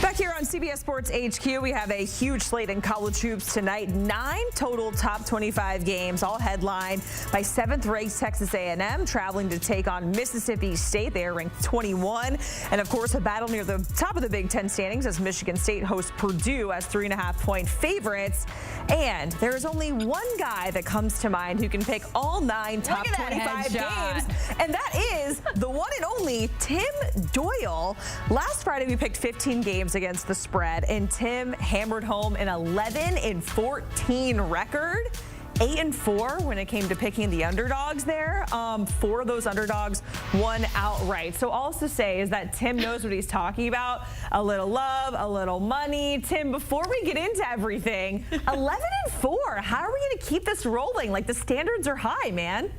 Back here on CBS Sports HQ, we have a huge slate in college hoops tonight. 9 total top 25 games, all headlined by 7th-ranked Texas A&M traveling to take on Mississippi State. They are ranked 21. And, of course, a battle near the top of the Big Ten standings as Michigan State hosts Purdue as 3.5-point favorites. And there is only one guy that comes to mind who can pick all 9 top 25 games, and that is the one and only Tim Doyle. Last Friday, we picked 15 games against the spread, and Tim hammered home an 11-14 record. 8-4 when it came to picking the underdogs there. 4 of those underdogs won outright. So all to say is that Tim knows what he's talking about. A little love, a little money. Tim, before we get into everything, 11-4. How are we going to keep this rolling? Like, the standards are high, man.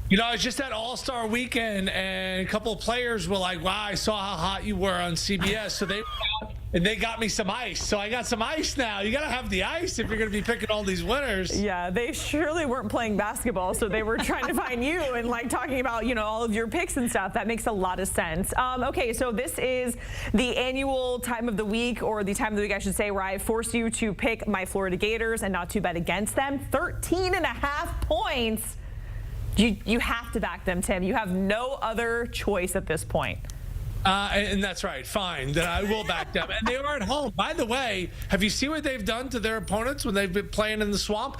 You know, it's just that All-Star weekend, and a couple of players were like, wow, I saw how hot you were on CBS. So they went out and they got me some ice. So I got some ice now. You got to have the ice if you're going to be picking all these winners. Yeah, they surely weren't playing basketball, so they were trying to find you and, like, talking about, you know, all of your picks and stuff. That makes a lot of sense. Okay, so this is the annual time of the week, or the time of the week, I should say, where I force you to pick my Florida Gators and not to bet against them. 13.5 points. You have to back them, Tim. You have no other choice at this point. And that's right. Fine. Then I will back them. And they are at home. By the way, have you seen what they've done to their opponents when they've been playing in the swamp?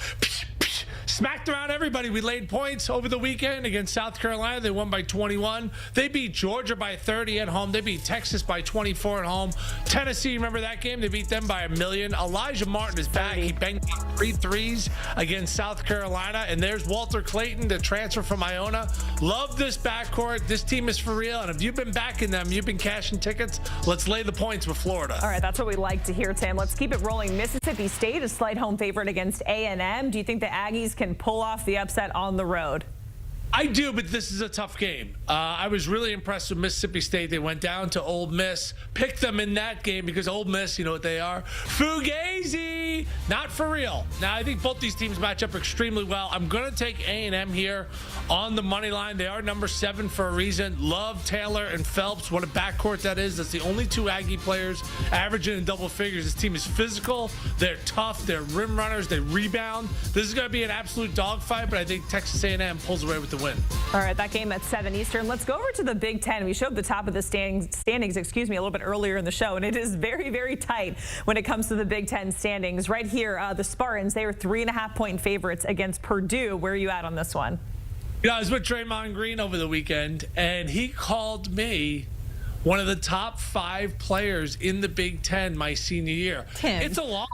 Smacked around everybody. We laid points over the weekend against South Carolina. They won by 21. They beat Georgia by 30 at home. They beat Texas by 24 at home. Tennessee, remember that game? They beat them by 1 million. Elijah Martin is back. He banged 3 threes against South Carolina. And there's Walter Clayton, the transfer from Iona. Love this backcourt. This team is for real. And if you've been backing them, you've been cashing tickets, let's lay the points with Florida. All right, that's what we like to hear, Tim. Let's keep it rolling. Mississippi State, a slight home favorite against A&M. Do you think the Aggies can pull off the upset on the road? I do, but this is a tough game. I was really impressed with Mississippi State. They went down to Ole Miss, picked them in that game because Ole Miss, you know what they are? Fugazi! Not for real. Now, I think both these teams match up extremely well. I'm going to take A&M here on the money line. They are number 7 for a reason. Love, Taylor, and Phelps. What a backcourt that is. That's the only 2 Aggie players averaging in double figures. This team is physical. They're tough. They're rim runners. They rebound. This is going to be an absolute dogfight, but I think Texas A&M pulls away with the win. All right, that game at 7 Eastern. Let's go over to the Big Ten. We showed the top of the standings, a little bit earlier in the show, and it is very, very tight when it comes to the Big Ten standings. Right here, the Spartans, they are 3.5-point favorites against Purdue. Where are you at on this one? You know, I was with Draymond Green over the weekend, and he called me one of the top 5 players in the Big Ten my senior year. Tim. It's a lie.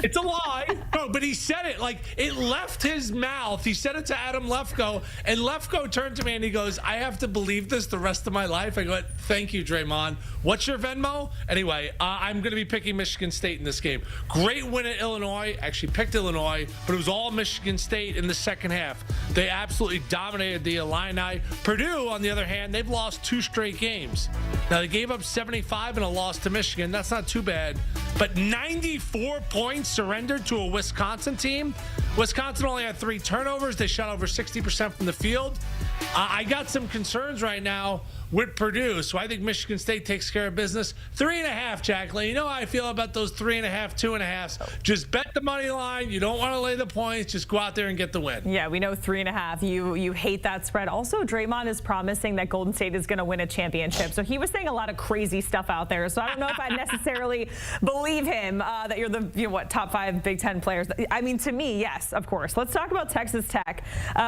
It's a lie. No, but he said it. Like, it left his mouth. He said it to Adam Lefko, and Lefko turned to me and he goes, I have to believe this the rest of my life. I go, thank you, Draymond. What's your Venmo? Anyway, I'm going to be picking Michigan State in this game. Great win at Illinois. Actually picked Illinois, but it was all Michigan State in the second half. They absolutely dominated the Illini. Purdue, on the other hand, they've lost 2 straight games. Now, they gave up 75 in a loss to Michigan. That's not too bad. But 94 points surrendered to a Wisconsin team. Wisconsin only had 3 turnovers. They shot over 60% from the field. I got some concerns right now with Purdue, so I think Michigan State takes care of business. 3.5, Jacqueline. You know how I feel about those 3.5, 2.5. Just bet the money line. You don't want to lay the points. Just go out there and get the win. Yeah, we know 3.5. You hate that spread. Also, Draymond is promising that Golden State is going to win a championship. So he was saying a lot of crazy stuff out there. So I don't know if I necessarily believe him that you're the top 5 Big Ten players. I mean, to me, yes, of course. Let's talk about Texas Tech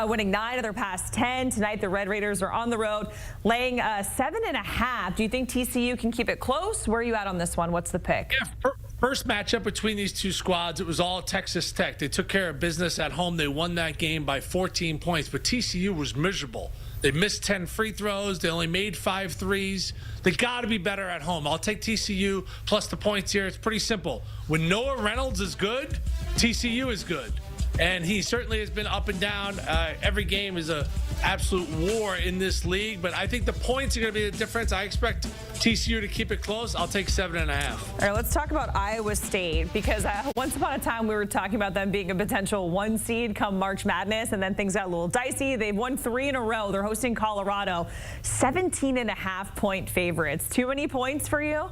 winning 9 of their past 10. Tonight, the Red Raiders are on the road, laying 7.5. Do you think TCU can keep it close? Where are you at on this one? What's the pick? Yeah, first matchup between these 2 squads, it was all Texas Tech. They took care of business at home. They won that game by 14 points, but TCU was miserable. They missed 10 free throws. They only made 5 threes. They got to be better at home. I'll take TCU plus the points here. It's pretty simple. When Noah Reynolds is good, TCU is good. And he certainly has been up and down. Every game is a absolute war in this league, but I think the points are going to be the difference. I expect TCU to keep it close. I'll take 7.5. All right, let's talk about Iowa State, because once upon a time we were talking about them being a potential 1 seed come March Madness, and then things got a little dicey. They've won 3 in a row. They're hosting Colorado. 17.5-point favorites. Too many points for you?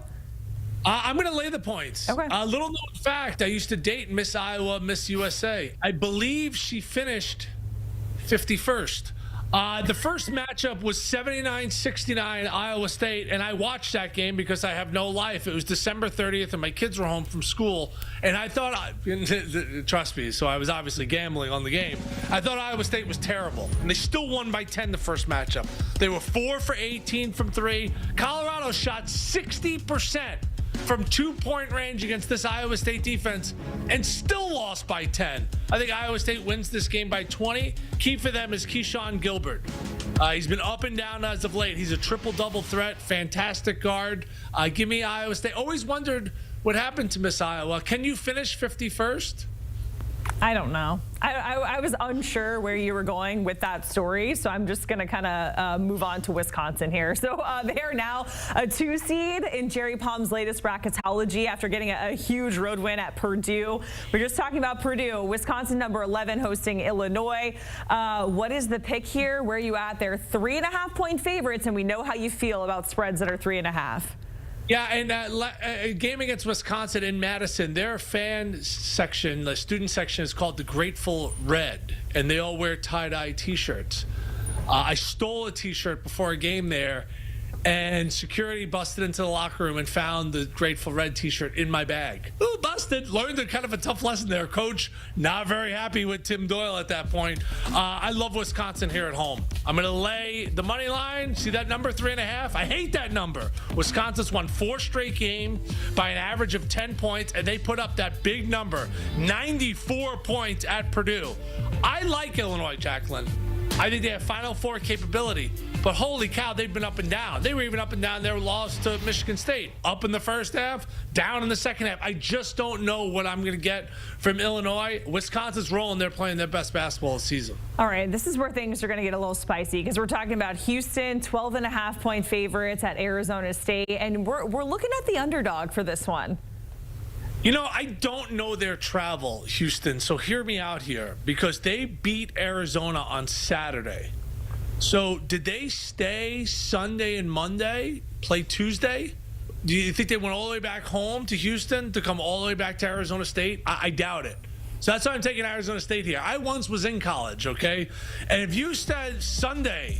I'm going to lay the points. Okay. A little known fact, I used to date Miss Iowa, Miss USA. I believe she finished 51st. The first matchup was 79-69 Iowa State, and I watched that game because I have no life. It was December 30th, and my kids were home from school, and I thought, trust me, so I was obviously gambling on the game. I thought Iowa State was terrible, and they still won by 10 the first matchup. They were 4 for 18 from 3. Colorado shot 60% from 2-point range against this Iowa State defense and still lost by 10. I think Iowa State wins this game by 20. Key for them is Keyshawn Gilbert. He's been up and down as of late. He's a triple-double threat, fantastic guard. Give me Iowa State. Always wondered what happened to Miss Iowa. Can you finish 51st? I don't know. I was unsure where you were going with that story, so I'm just going to kind of move on to Wisconsin here. So they are now a 2 seed in Jerry Palm's latest bracketology after getting a huge road win at Purdue. We're just talking about Purdue. Wisconsin, number 11, hosting Illinois. What is the pick here? Where are you at? They're 3.5-point favorites, and we know how you feel about spreads that are 3.5. Yeah, and a game against Wisconsin in Madison, their fan section, the student section, is called the Grateful Red, and they all wear tie-dye T-shirts. I stole a T-shirt before a game there, and security busted into the locker room and found the Grateful Red T-shirt in my bag. Ooh, busted. Learned a kind of a tough lesson there. Coach not very happy with Tim Doyle at that point. I love Wisconsin here at home. I'm going to lay the money line. See that number, 3.5? I hate that number. Wisconsin's won 4 straight games by an average of 10 points, and they put up that big number, 94 points at Purdue. I like Illinois, Jacqueline. I think they have Final Four capability. But holy cow, they've been up and down. They were even up and down their loss to Michigan State. Up in the first half, down in the second half. I just don't know what I'm going to get from Illinois. Wisconsin's rolling. They're playing their best basketball this season. All right, this is where things are going to get a little spicy because we're talking about Houston, 12.5-point favorites at Arizona State. And we're looking at the underdog for this one. You know, I don't know their travel, Houston, so hear me out here, because they beat Arizona on Saturday. So did they stay Sunday and Monday, play Tuesday? Do you think they went all the way back home to Houston to come all the way back to Arizona State? I doubt it. So that's why I'm taking Arizona State here. I once was in college, okay? And if you said Sunday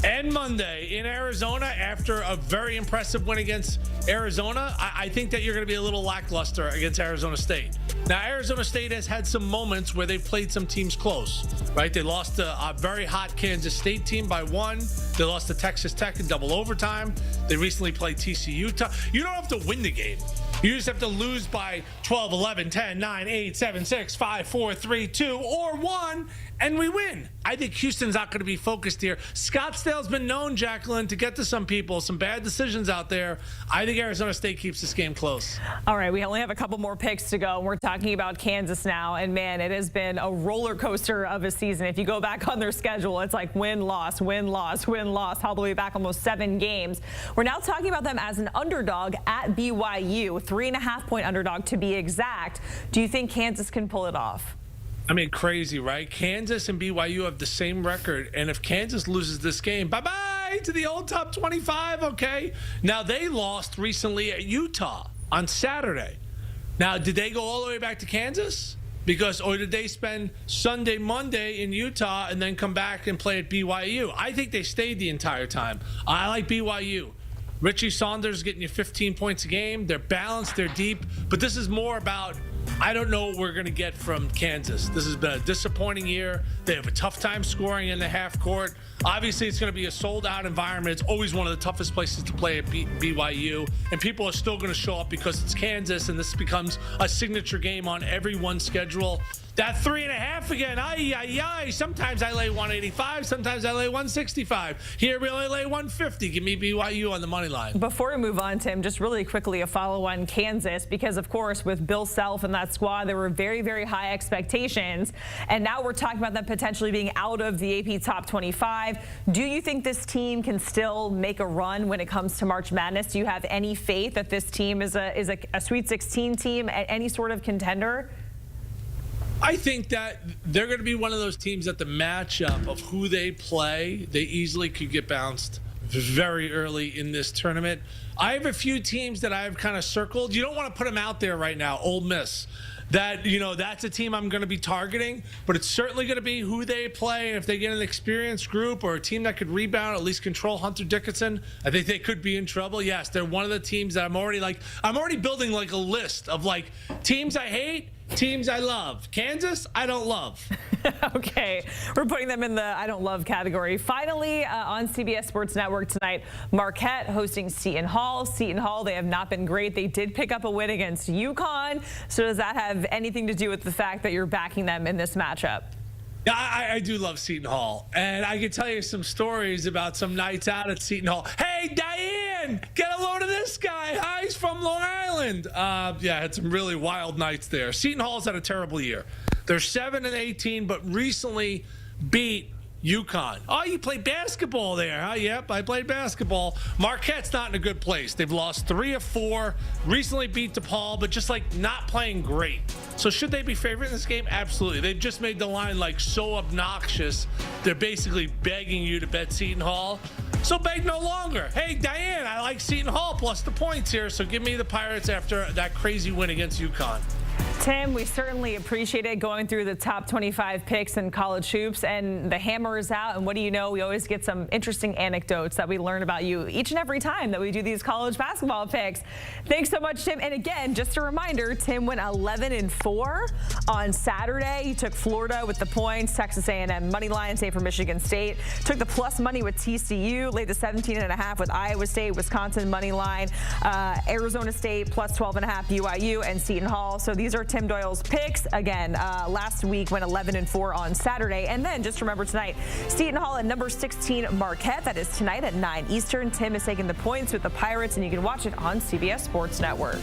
and Monday in Arizona after a very impressive win against Arizona, I think that you're going to be a little lackluster against Arizona State. Now, Arizona State has had some moments where they've played some teams close, right? They lost to a very hot Kansas State team by 1. They lost to Texas Tech in double overtime. They recently played TCU. You don't have to win the game. You just have to lose by 12, 11, 10, 9, 8, 7, 6, 5, 4, 3, 2, or 1, and we win. I think Houston's not going to be focused here. Scottsdale's been known, Jacqueline, to get to some people, some bad decisions out there. I think Arizona State keeps this game close. All right, we only have a couple more picks to go. We're talking about Kansas now, and man, it has been a roller coaster of a season. If you go back on their schedule, it's like win, loss, win, loss, win, loss, all the way back almost 7 games. We're now talking about them as an underdog at BYU, 3.5-point underdog to be exact. Do you think Kansas can pull it off? I mean, crazy, right? Kansas and BYU have the same record, and if Kansas loses this game, bye-bye to the old top 25, okay? Now, they lost recently at Utah on Saturday. Now, did they go all the way back to Kansas? Or did they spend Sunday, Monday in Utah and then come back and play at BYU? I think they stayed the entire time. I like BYU. Richie Saunders getting you 15 points a game. They're balanced, they're deep, but this is more about, I don't know what we're going to get from Kansas. This has been a disappointing year. They have a tough time scoring in the half court. Obviously, it's going to be a sold-out environment. It's always one of the toughest places to play at BYU, and people are still going to show up because it's Kansas, and this becomes a signature game on everyone's schedule. That 3.5 again, sometimes I lay 185, sometimes I lay 165. Here we only lay 150. Give me BYU on the money line. Before we move on, Tim, just really quickly a follow on Kansas, because of course with Bill Self and that squad, there were very, very high expectations, and now we're talking about them potentially being out of the AP top 25. Do you think this team can still make a run when it comes to March Madness? Do you have any faith that this team is a Sweet 16 team, any sort of contender? I think that they're going to be one of those teams that the matchup of who they play, they easily could get bounced very early in this tournament. I have a few teams that I've kind of circled. You don't want to put them out there right now. Ole Miss. That, that's a team I'm going to be targeting, but it's certainly going to be who they play. And if they get an experienced group or a team that could rebound, at least control Hunter Dickinson, I think they could be in trouble. Yes, they're one of the teams that I'm already building like a list of like teams I hate, teams I love. Kansas, I don't love. Okay, we're putting them in the I don't love category. Finally, on CBS Sports Network tonight, Marquette hosting Seton Hall. Seton Hall, they have not been great. They did pick up a win against UConn. So does that have anything to do with the fact that you're backing them in this matchup? Yeah, I do love Seton Hall, and I can tell you some stories about some nights out at Seton Hall. Hey, Diane, get a load of this guy. Hi, he's from Long Island. Yeah, had some really wild nights there. Seton Hall's had a terrible year. They're 7-18, but recently beat UConn. Oh, you played basketball there, huh? Yep, I played basketball. Marquette's not in a good place. They've lost 3 of 4, recently beat DePaul, but just like not playing great. So should they be favored in this game? Absolutely. They've just made the line like so obnoxious. They're basically begging you to bet Seton Hall. So beg no longer. Hey, Diane, I like Seton Hall plus the points here, so give me the Pirates after that crazy win against UConn. Tim, we certainly appreciate it going through the top 25 picks in college hoops, and the hammer is out. And what do you know? We always get some interesting anecdotes that we learn about you each and every time that we do these college basketball picks. Thanks so much, Tim. And again, just a reminder, Tim went 11-4 on Saturday. He took Florida with the points, Texas A&M money line, same for Michigan State. Took the plus money with TCU, laid the 17.5 with Iowa State, Wisconsin money line, Arizona State plus 12.5 BYU, and Seton Hall. So these are Tim Doyle's picks. Again, last week went 11-4 on Saturday. And then just remember tonight, Seton Hall at number 16 Marquette. That is tonight at 9 Eastern. Tim is taking the points with the Pirates, and you can watch it on CBS Sports Network.